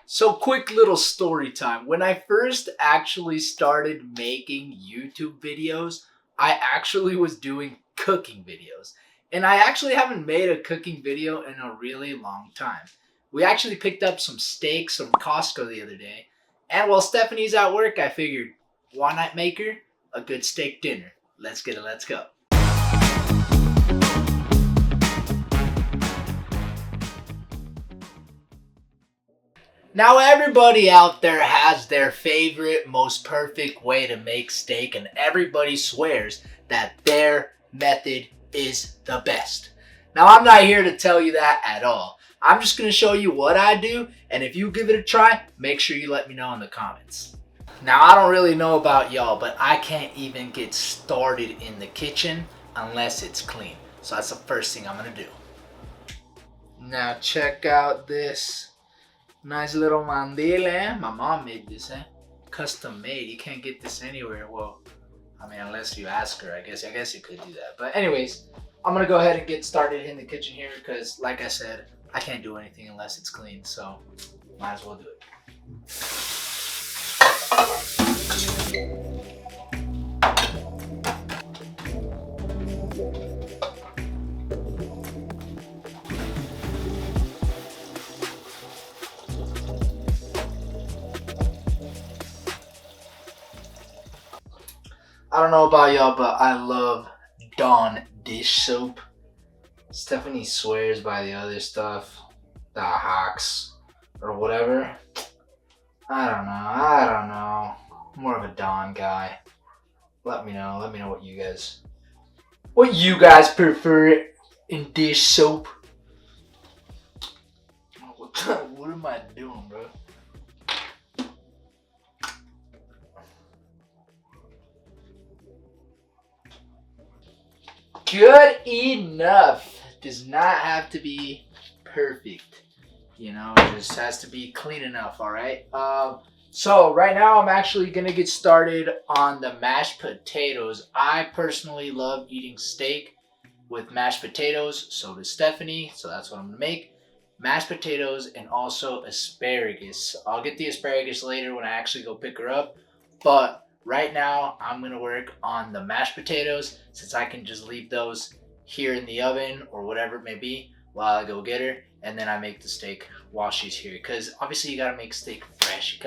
So quick little story time. When I first actually started making YouTube videos, I actually was doing cooking videos. And I actually haven't made a cooking video in a really long time. We actually picked up some steaks from Costco the other day. And while Stephanie's at work, I figured, why not make her a good steak dinner? Let's get it, let's go. Now everybody out there has their favorite, most perfect way to make steak, and everybody swears that their method is the best. Now I'm not here to tell you that at all. I'm just going to show you what I do, and if you give it a try, make sure you let me know in the comments. Now I don't really know about y'all, but I can't even get started in the kitchen unless it's clean. So that's the first thing I'm going to do. Now check out this nice little mandil, eh? My mom made this, eh? Custom made. You can't get this anywhere. Well, I mean, unless you ask her, I guess you could do that. But anyways, I'm gonna go ahead and get started in the kitchen here because, like I said, I can't do anything unless it's clean. So, might as well do it. I don't know about y'all, but I love Dawn dish soap. Stephanie swears by the other stuff, the Hawks or whatever. I don't know. More of a Dawn guy. Let me know what you guys prefer in dish soap. What am I doing, bro? Good enough. Does not have to be perfect. You know, it just has to be clean enough, alright? So right now I'm actually gonna get started on the mashed potatoes. I personally love eating steak with mashed potatoes. So does Stephanie. So that's what I'm gonna make. Mashed potatoes and also asparagus. I'll get the asparagus later when I actually go pick her up. But right now, I'm going to work on the mashed potatoes since I can just leave those here in the oven or whatever it may be while I go get her. And then I make the steak while she's here. Because obviously you got to make steak fresh.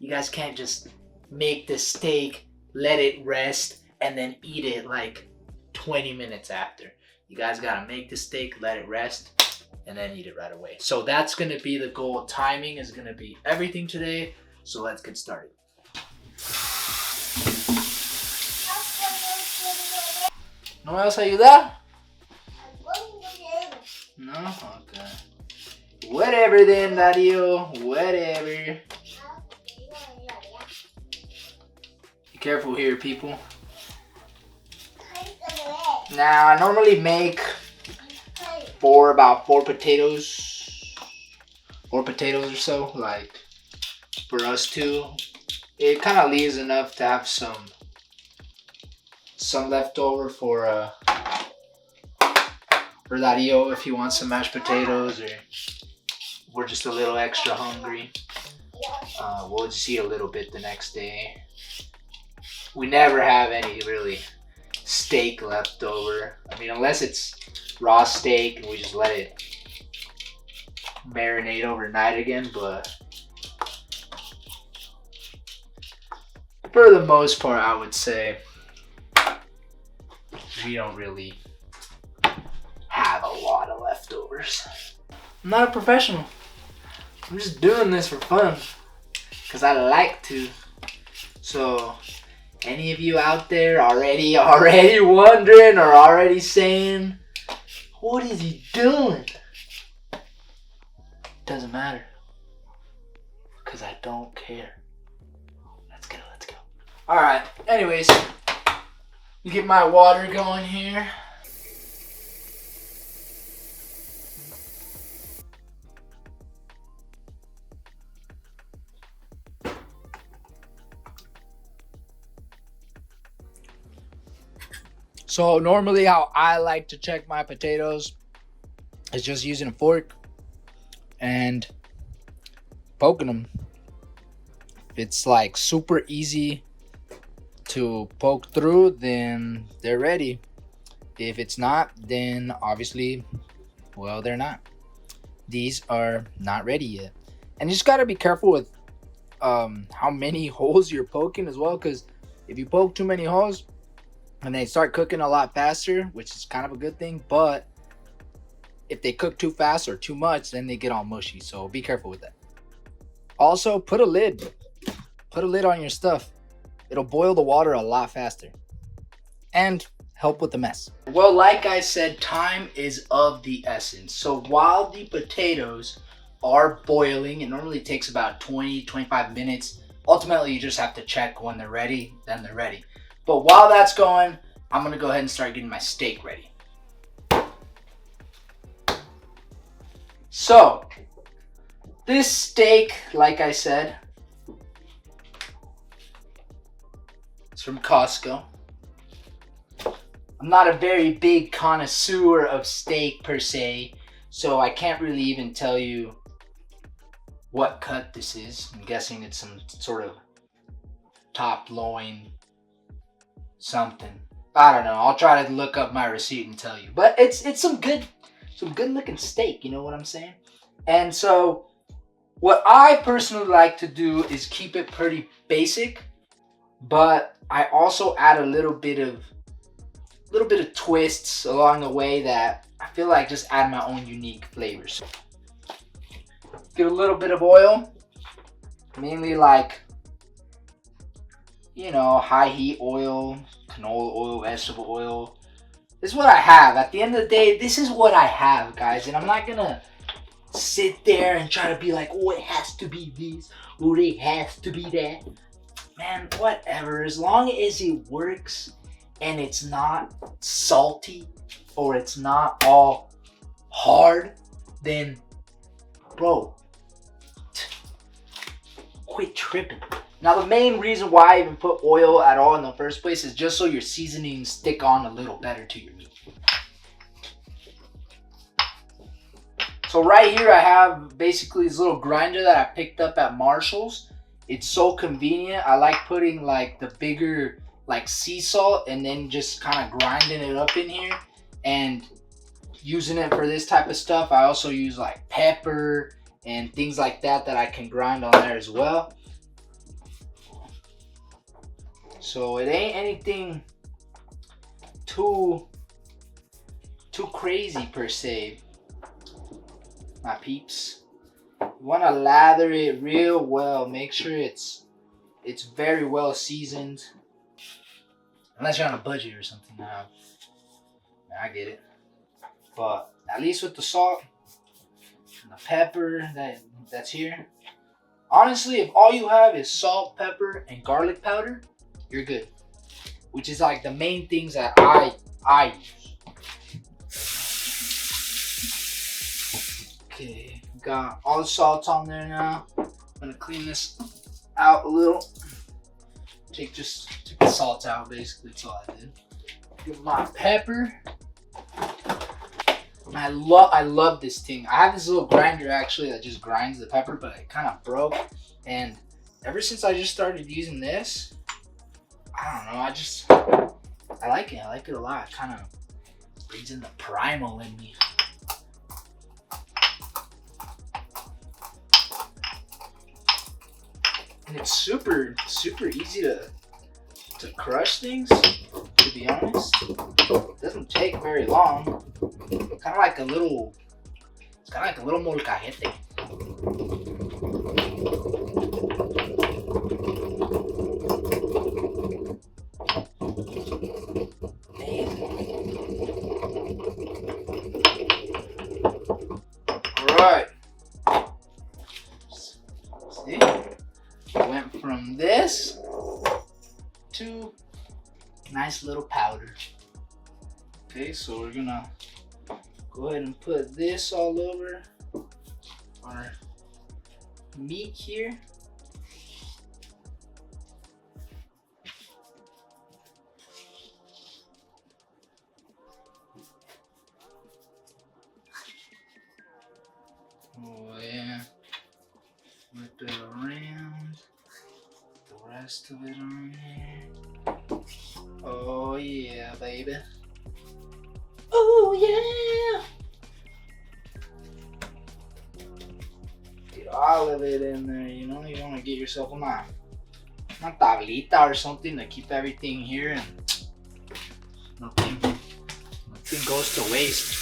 You guys can't just make the steak, let it rest, and then eat it like 20 minutes after. You guys got to make the steak, let it rest, and then eat it right away. So that's going to be the goal. Timing is going to be everything today. So let's get started. ¿No me vas a ayudar? No? Okay. Whatever then, Dario. Whatever. Be careful here, people. Now, I normally make about four potatoes. 4 potatoes or so, like, for us two. It kind of leaves enough to have some leftover for Dario if he wants some mashed potatoes, or we're just a little extra hungry. We'll just eat a little bit the next day. We never have any really steak left over. I mean, unless it's raw steak and we just let it marinate overnight again, but for the most part, I would say we don't really have a lot of leftovers. I'm not a professional. I'm just doing this for fun because I like to. So any of you out there already wondering or already saying, what is he doing? Doesn't matter because I don't care. Let's go. Alright, anyways, you get my water going here. So normally how I like to check my potatoes is just using a fork and poking them. If it's like super easy to poke through, then they're ready. If it's not, then obviously, well, they're not. These are not ready yet. And you just got to be careful with how many holes you're poking as well, because if you poke too many holes and they start cooking a lot faster, which is kind of a good thing, but if they cook too fast or too much, then they get all mushy. So be careful with that. Also, put a lid on your stuff. It'll boil the water a lot faster and help with the mess. Well, like I said, time is of the essence. So while the potatoes are boiling, it normally takes about 20-25 minutes. Ultimately, you just have to check when they're ready, then they're ready. But while that's going, I'm gonna go ahead and start getting my steak ready. So this steak, like I said, it's from Costco. I'm not a very big connoisseur of steak per se, so I can't really even tell you what cut this is. I'm guessing it's some sort of top loin something. I don't know. I'll try to look up my receipt and tell you. But it's some good looking steak, you know what I'm saying? And so what I personally like to do is keep it pretty basic, but I also add a little bit of twists along the way that I feel like just add my own unique flavors. Get a little bit of oil, mainly like, you know, high heat oil, canola oil, vegetable oil. This is what I have. At the end of the day, this is what I have, guys. And I'm not gonna sit there and try to be like, oh, it has to be this, oh, it has to be that. Man, whatever. As long as it works and it's not salty or it's not all hard, then, bro, quit tripping. Now, the main reason why I even put oil at all in the first place is just so your seasonings stick on a little better to your meat. So right here I have basically this little grinder that I picked up at Marshall's. It's so convenient. I like putting like the bigger like sea salt and then just kind of grinding it up in here and using it for this type of stuff. I also use like pepper and things like that I can grind on there as well. So it ain't anything too crazy per se, my peeps. You want to lather it real well. Make sure it's very well seasoned. Unless you're on a budget or something. I get it. But at least with the salt and the pepper that's here. Honestly, if all you have is salt, pepper, and garlic powder, you're good. Which is like the main things that I use. Okay, got all the salt on there now. I'm gonna clean this out a little. Took the salt out, basically. That's all I did. Get my pepper. And I love this thing. I have this little grinder actually that just grinds the pepper, but it kind of broke. And ever since I just started using this, I don't know, I like it. I like it a lot. It kind of brings in the primal in me. And it's super easy to crush things, to be honest. It doesn't take very long. Kind of like a little molcajete. Alright. See? Went from this to nice little powder. Okay, so we're gonna go ahead and put this all over our meat here. Oh yeah, with rest of it on here. Oh yeah, baby. Oh yeah. Get all of it in there, you know. You want to get yourself una tablita or something to keep everything here, and nothing goes to waste.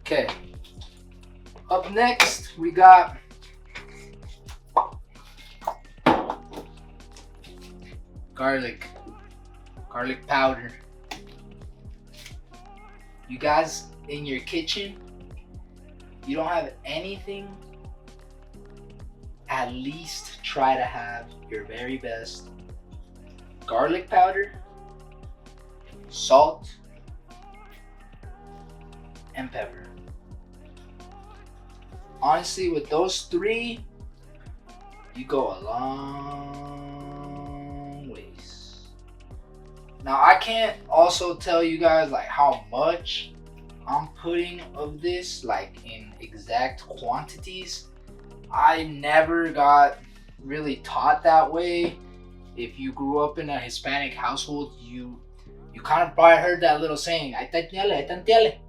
Okay. Up next, we got garlic powder. You guys in your kitchen, you don't have anything, at least try to have your very best garlic powder, salt, and pepper. Honestly, with those three, you go a long ways. Now, I can't also tell you guys like how much I'm putting of this, like in exact quantities. I never got really taught that way. If you grew up in a Hispanic household, you kind of probably heard that little saying, "Ay tantiale, ay tantiale.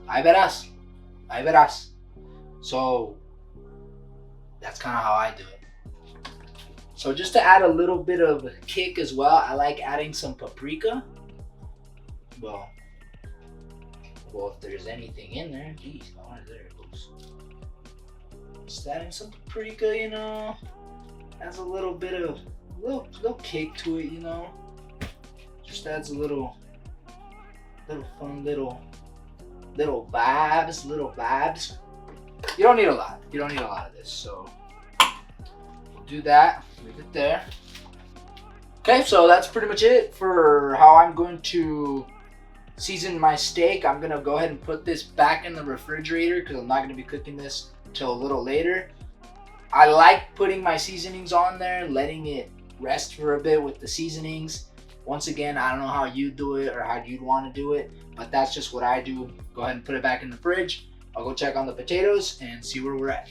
Ahí verás, ahí verás." So that's kind of how I do it. So just to add a little bit of kick as well, I like adding some paprika. Well, if there's anything in there, geez, oh, there it goes. Just adding some paprika, you know, adds a little bit of little kick to it, you know. Just adds a little fun little vibes. You don't need a lot. You don't need a lot of this, so we'll do that. Leave it there. Okay, so that's pretty much it for how I'm going to season my steak. I'm gonna go ahead and put this back in the refrigerator because I'm not gonna be cooking this till a little later. I like putting my seasonings on there, letting it rest for a bit with the seasonings. Once again, I don't know how you do it or how you'd want to do it, but that's just what I do. Go ahead and put it back in the fridge. I'll go check on the potatoes and see where we're at.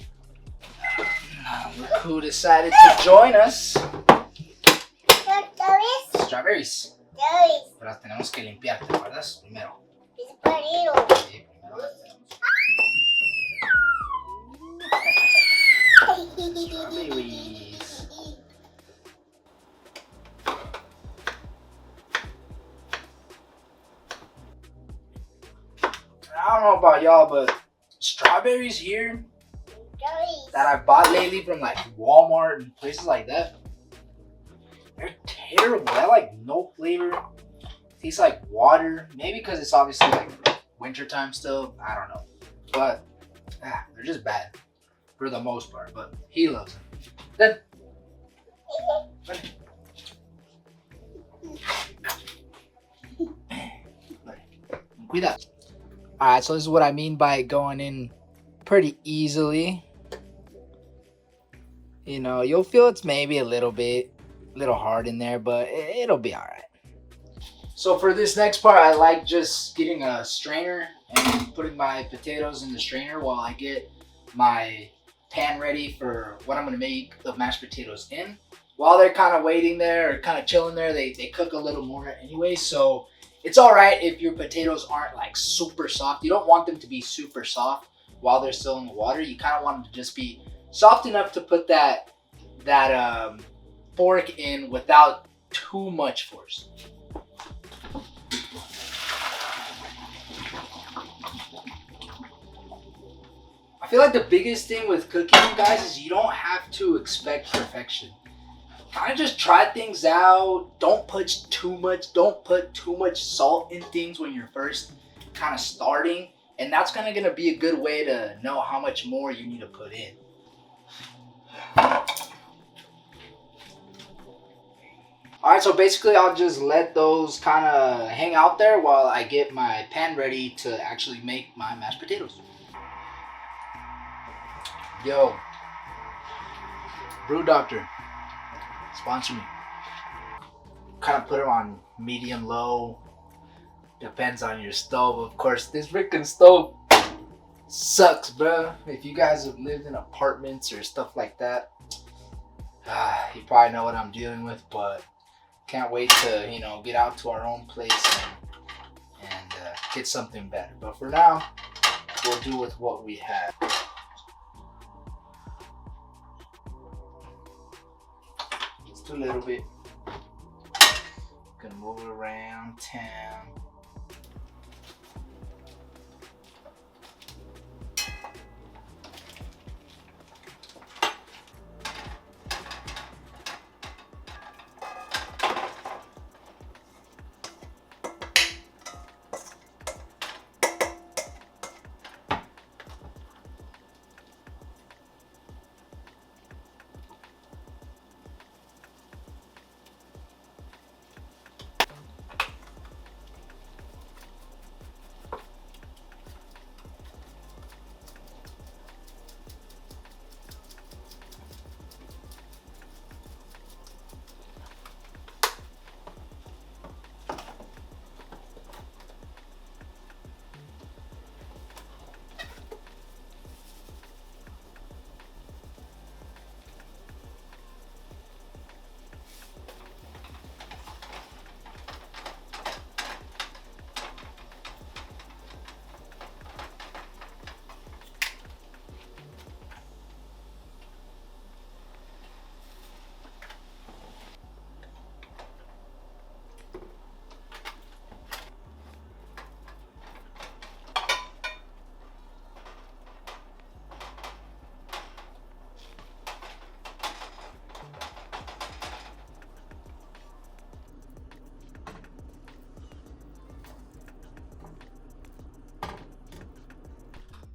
Look who decided to join us. Strawberries. Pero las tenemos que limpiar, ¿te acuerdas? Primero. Sí, primero las tenemos. Strawberries. I don't know about y'all, but strawberries here that I bought lately from like Walmart and places like that, they're terrible. They have like no flavor. Tastes like water. Maybe because it's obviously like wintertime still. I don't know. But they're just bad for the most part. But he loves them. Then. Cuidado. Alright, so this is what I mean by going in pretty easily. You know, you'll feel it's maybe a little hard in there, but it'll be alright. So for this next part, I like just getting a strainer and putting my potatoes in the strainer while I get my pan ready for what I'm going to make the mashed potatoes in. While they're kind of waiting there or kind of chilling there, they cook a little more anyway, so it's all right if your potatoes aren't like super soft. You don't want them to be super soft while they're still in the water. You kind of want them to just be soft enough to put that fork in without too much force. I feel like the biggest thing with cooking, guys, is you don't have to expect perfection. Kind of just try things out. Don't put too much salt in things when you're first kind of starting, and that's kind of gonna be a good way to know how much more you need to put in. All right, so basically I'll just let those kind of hang out there while I get my pan ready to actually make my mashed potatoes. Yo, Brew Doctor, sponsor me. Kind of put them on medium low. Depends on your stove, of course. This freaking stove sucks, bro. If you guys have lived in apartments or stuff like that, You probably know what I'm dealing with, but can't wait to, get out to our own place and get something better. But for now, we'll do with what we have. Just a little bit. Gonna move it around town.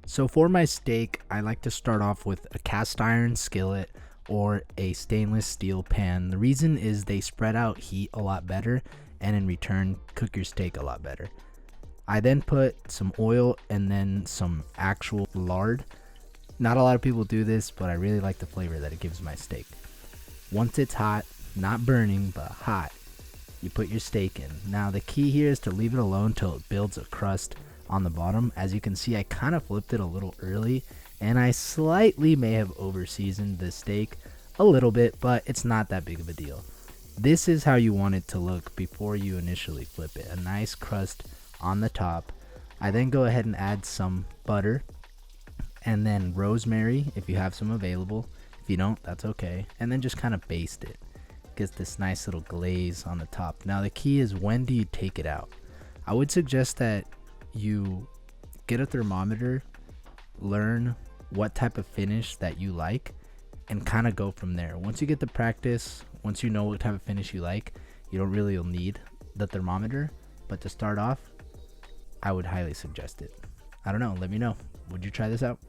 So for my steak, I like to start off with a cast iron skillet or a stainless steel pan. The reason is they spread out heat a lot better and in return cook your steak a lot better. I then put some oil and then some actual lard. Not a lot of people do this, but I really like the flavor that it gives my steak. Once it's hot, not burning, but hot, you put your steak in. Now the key here is to leave it alone till it builds a crust on the bottom. As you can see, I kind of flipped it a little early and I slightly may have over seasoned the steak a little bit, but it's not that big of a deal. This is how you want it to look before you initially flip it. A nice crust on the top. I then go ahead and add some butter and then rosemary if you have some available. If you don't, that's okay. And then just kind of baste it. Gets this nice little glaze on the top. Now the key is, when do you take it out? I would suggest that you get a thermometer, learn what type of finish that you like, and kind of go from there. Once you get the practice, once you know what type of finish you like, you don't really need the thermometer. But to start off, I would highly suggest it. I don't know, let me know. Would you try this out?